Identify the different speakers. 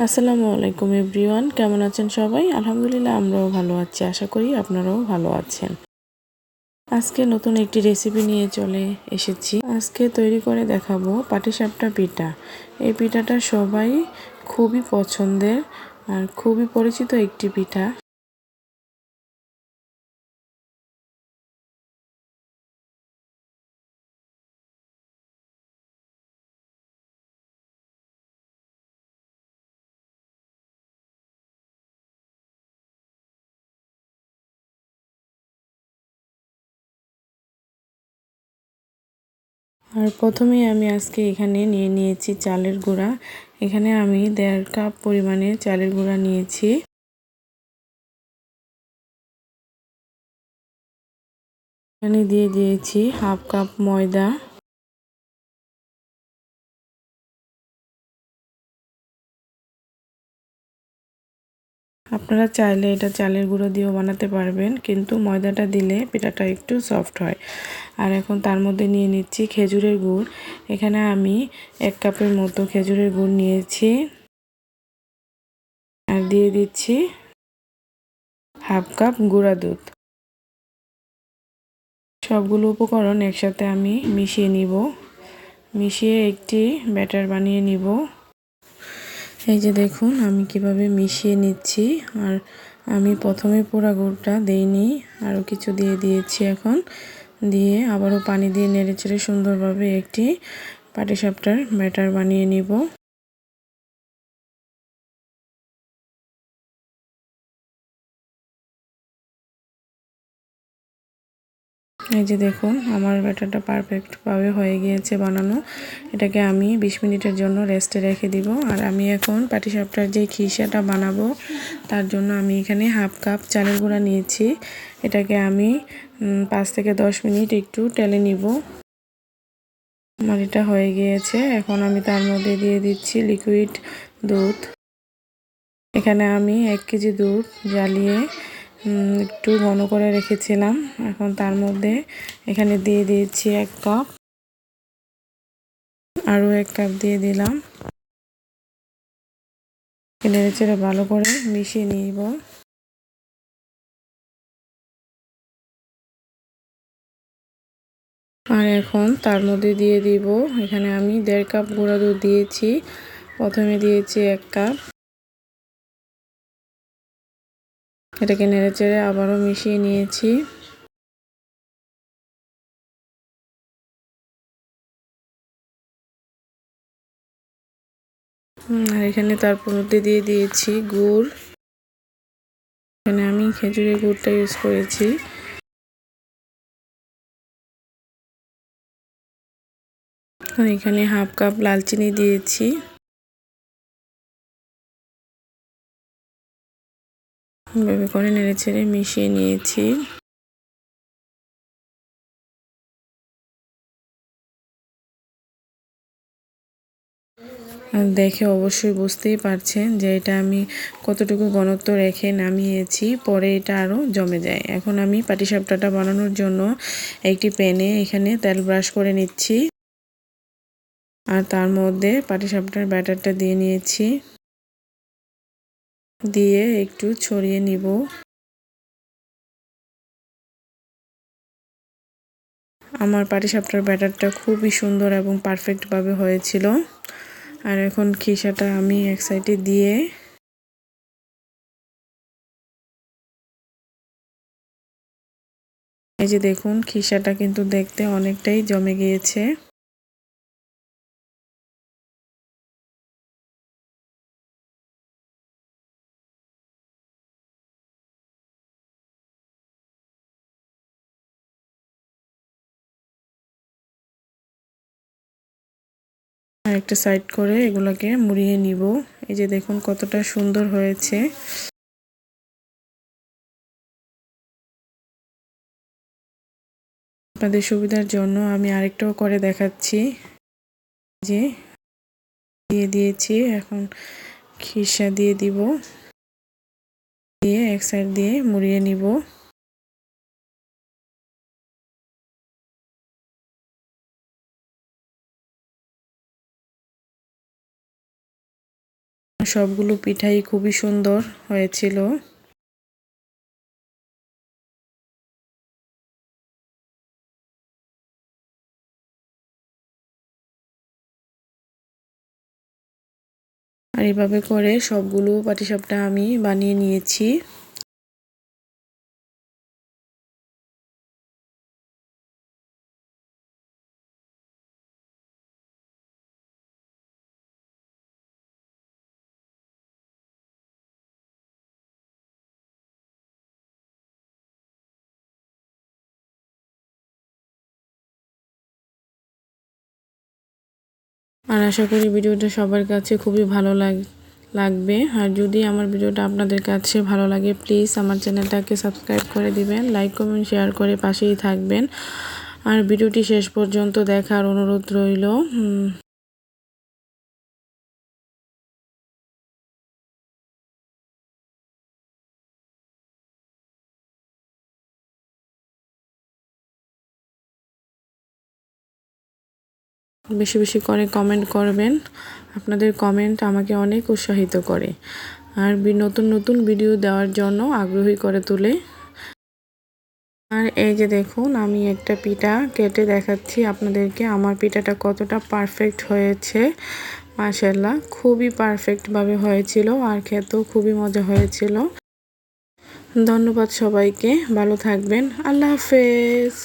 Speaker 1: আসসালামু আলাইকুম এভরিওয়ান, কেমন আছেন সবাই? আলহামদুলিল্লাহ আমরাও ভালো আছি। আশা করি আপনারাও ভালো আছেন। আজকে নতুন একটি রেসিপি নিয়ে চলে এসেছি। আজকে তৈরি করে দেখাবো পাটিসাপটা পিঠা। এই পিঠাটা সবাই খুবই পছন্দের আর খুবই পরিচিত একটি পিঠা। আর প্রথমেই আমি আজকে এখানে নিয়ে নিয়েছি চালের গুঁড়া। এখানে আমি 1.5 কাপ পরিমাণে চালের গুঁড়া নিয়েছি। এখানে দিয়ে দিয়েছি 1/2 কাপ ময়দা। আপনারা চাইলে এটা চালের গুঁড়ো দিয়েও বানাতে পারবেন, কিন্তু ময়দাটা দিলে পিঠাটা একটু সফট হয়। আর এখন তার মধ্যে নিয়ে নিচ্ছি খেজুরের গুড়। এখানে আমি 1 কাপের মতো খেজুরের গুড় নিয়েছি। আর দিয়ে দিচ্ছি 1/2 কাপ গুঁড়া দুধ। সবগুলো উপকরণ একসাথে আমি মিশিয়ে নিব। মিশিয়ে একটি ব্যাটার বানিয়ে নিব। এই যে দেখুন আমি কিভাবে মিশিয়ে নিচ্ছি। আর আমি প্রথমে পুরা গুড়টা দেইনি, আরও কিছু দিয়ে দিয়েছি। এখন দিয়ে আবারও পানি দিয়ে নেড়েচেড়ে সুন্দরভাবে একটি পাটিসাপটার ব্যাটার বানিয়ে নিব। এই যে দেখুন আমার ব্যাটারটা পারফেক্টভাবে হয়ে গিয়েছে বানানো। এটাকে আমি 20 মিনিটের জন্য রেস্টে রেখে দিব। আর আমি এখন পাটিসাপটার যে খিসাটা বানাবো তার জন্য আমি এখানে 1/2 কাপ চালের গুঁড়া নিয়েছি। এটাকে আমি 5 থেকে 10 মিনিট একটু টেলে নিব। আমার এটা হয়ে গিয়েছে। এখন আমি তার মধ্যে দিয়ে দিচ্ছি লিকুইড দুধ। এখানে আমি 1 কেজি দুধ জ্বালিয়ে একটু ঘন করে রেখেছিলাম। এখন তার মধ্যে এখানে দিয়ে দিয়েছি 1 কাপ। আরও 1 কাপ দিয়ে দিলাম। নেড়েচেড়ে ভালো করে মিশিয়ে নিব। আর এখন তার মধ্যে দিয়ে দিব, এখানে আমি 1.5 কাপ গুঁড়া দুধ দিয়েছি। প্রথমে দিয়েছি 1 কাপ। এটাকে নেড়েচেড়ে আবারও মিশিয়ে নিয়েছি। আর এখানে তারপর মধ্যে দিয়ে দিয়েছি গুড়। এখানে আমি খেজুরের গুড়টা ইউজ করেছি। আর এখানে 1/2 কাপ লাল চিনি দিয়েছি। এভাবে করে নেড়েচেড়ে মিশিয়ে নিয়েছি। আর দেখে অবশ্যই বুঝতেই পারছেন যে এটা আমি কতটুকু ঘনত্ব রেখে নামিয়েছি। পরে এটা আরও জমে যায়। এখন আমি পাটিসাপটাটা বানানোর জন্য একটি প্যানে এখানে তেল ব্রাশ করে নিচ্ছি। আর তার মধ্যে পাটিসাপটার ব্যাটারটা দিয়ে নিয়েছি। দিয়ে একটু ছড়িয়ে নিব। আমার পাটিসাপটার ব্যাটারটা খুবই সুন্দর এবং পারফেক্টভাবে হয়েছিল। আর এখন খিসাটা আমি এক সাইডে দিয়ে এই যে দেখুন খিসাটা কিন্তু দেখতে অনেকটাই জমে গিয়েছে। আর একটা সাইড করে এগুলোকে মুড়িয়ে নিব। এই যে দেখুন কতটা সুন্দর হয়েছে। আপনাদের সুবিধার জন্য আমি আরেকটাও করে দেখাচ্ছি। যে দিয়ে দিয়েছি, এখন খিসা দিয়ে দিব। দিয়ে এক সাইড দিয়ে মুড়িয়ে নিব। সবগুলো পিঠাই খুবই সুন্দর হয়েছিল। আর এভাবে করে সবগুলো পাটিসাপটা আমি বানিয়ে নিয়েছি। আর আশা করি ভিডিওটা সবার কাছে খুবই ভালো লাগবে। আর যদি আমার ভিডিওটা আপনাদের কাছে ভালো লাগে প্লিজ আমার চ্যানেলটাকে সাবস্ক্রাইব করে দিবেন, লাইক কমেন্ট শেয়ার করে পাশেই থাকবেন। আর ভিডিওটি শেষ পর্যন্ত দেখার অনুরোধ রইল। বেশি বেশি করে কমেন্ট করবেন, আপনাদের কমেন্ট আমাকে অনেক উৎসাহিত করে আর নতুন নতুন ভিডিও দেওয়ার জন্য আগ্রহী করে তোলে। আর এই যে দেখুন আমি একটা পিঠা কেটে দেখাচ্ছি আপনাদেরকে আমার পিঠাটা কতটা পারফেক্ট হয়েছে। মাশাআল্লাহ খুবই পারফেক্টভাবে হয়েছিল আর খেতেও খুবই মজা হয়েছিল। ধন্যবাদ সবাইকে, ভালো থাকবেন, আল্লাহ হাফেজ।